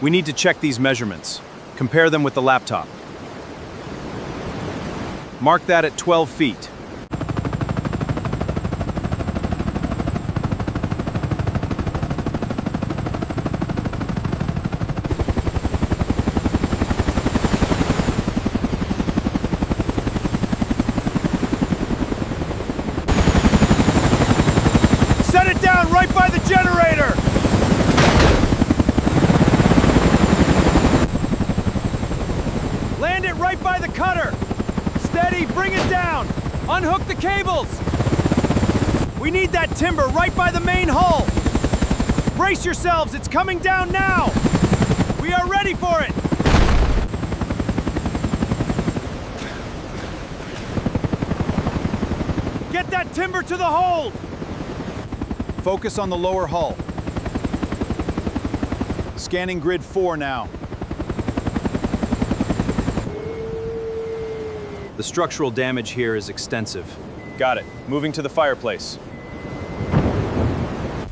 We need to check these measurements. Compare them with the laptop. Mark that at 12 feet. Set it down right by the generator! Land it right by the cutter! Steady, bring it down! Unhook the cables! We need that timber right by the main hull! Brace yourselves, it's coming down now! We are ready for it! Get that timber to the hold! Focus on the lower hull. Scanning grid 4 now. The structural damage here is extensive. Got it. Moving to the fireplace.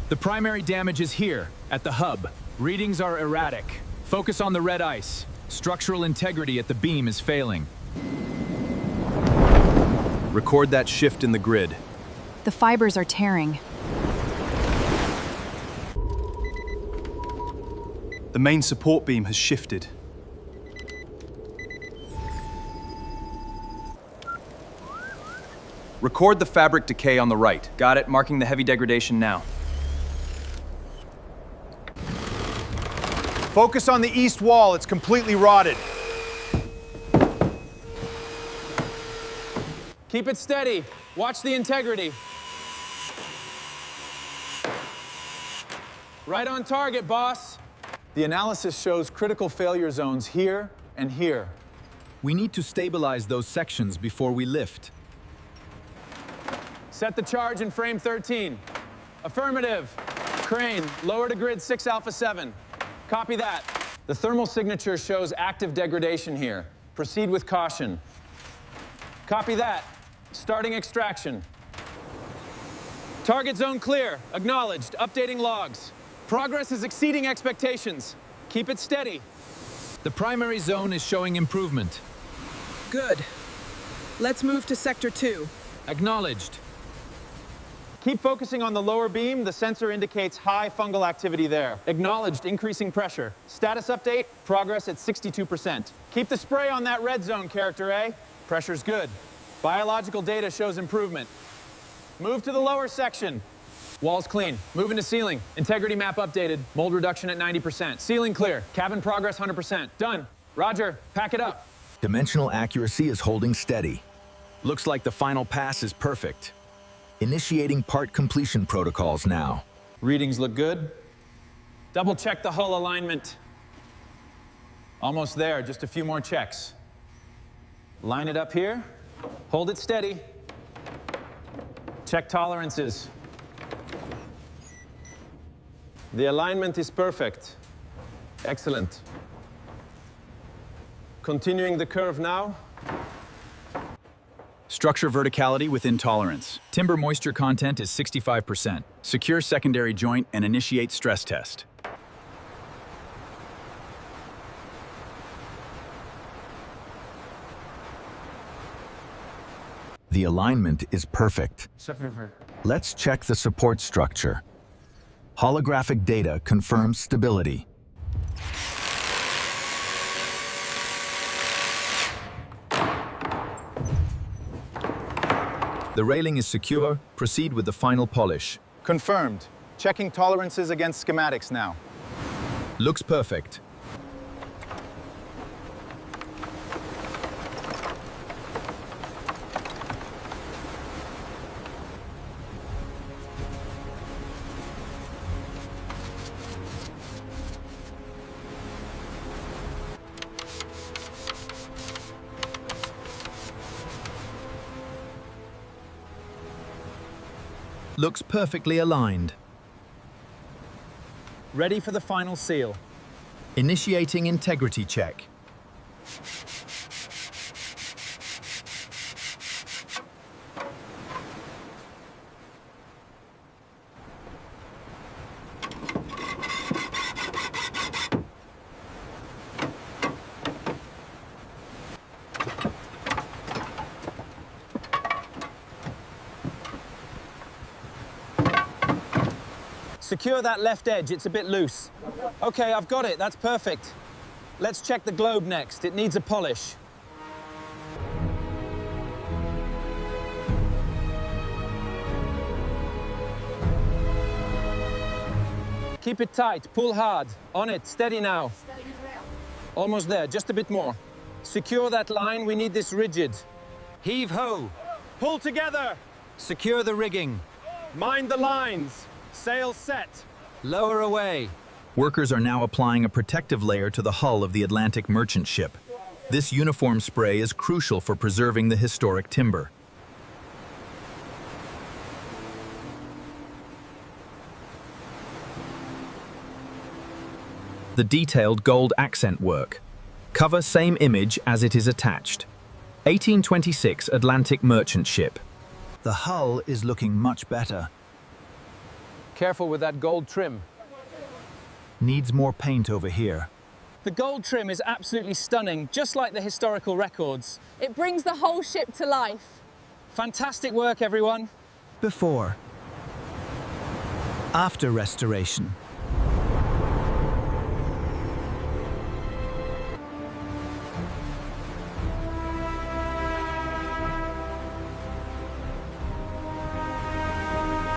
The primary damage is here, at the hub. Readings are erratic. Focus on the red ice. Structural integrity at the beam is failing. Record that shift in the grid. The fibers are tearing. The main support beam has shifted. Record the fabric decay on the right. Got it, marking the heavy degradation now. Focus on the east wall, it's completely rotted. Keep it steady. Watch the integrity. Right on target, boss. The analysis shows critical failure zones here and here. We need to stabilize those sections before we lift. Set the charge in frame 13. Affirmative. Crane, lower to grid 6 Alpha 7. Copy that. The thermal signature shows active degradation here. Proceed with caution. Copy that. Starting extraction. Target zone clear. Acknowledged. Updating logs. Progress is exceeding expectations. Keep it steady. The primary zone is showing improvement. Good. Let's move to Sector 2. Acknowledged. Keep focusing on the lower beam. The sensor indicates high fungal activity there. Acknowledged, increasing pressure. Status update, progress at 62%. Keep the spray on that red zone, Character A. Pressure's good. Biological data shows improvement. Move to the lower section. Walls clean. Moving to ceiling. Integrity map updated. Mold reduction at 90%. Ceiling clear. Cabin progress 100%. Done. Roger. Pack it up. Dimensional accuracy is holding steady. Looks like the final pass is perfect. Initiating part completion protocols now. Readings look good. Double check the hull alignment. Almost there. Just a few more checks. Line it up here. Hold it steady. Check tolerances. The alignment is perfect. Excellent. Continuing the curve now. Structure verticality within tolerance. Timber moisture content is 65%. Secure secondary joint and initiate stress test. The alignment is perfect. Let's check the support structure. Holographic data confirms stability. The railing is secure. Proceed with the final polish. Confirmed. Checking tolerances against schematics now. Looks perfect. Looks perfectly aligned. Ready for the final seal. Initiating integrity check. Secure that left edge, it's a bit loose. Okay, I've got it, that's perfect. Let's check the globe next, it needs a polish. Keep it tight, pull hard. On it, steady now. Almost there, just a bit more. Secure that line, we need this rigid. Heave ho! Pull together! Secure the rigging. Mind the lines. Sail set. Lower away. Workers are now applying a protective layer to the hull of the Atlantic merchant ship. This uniform spray is crucial for preserving the historic timber. The detailed gold accent work. Cover same image as it is attached. 1826 Atlantic merchant ship. The hull is looking much better. Careful with that gold trim. Needs more paint over here. The gold trim is absolutely stunning, just like the historical records. It brings the whole ship to life. Fantastic work, everyone. Before. After restoration.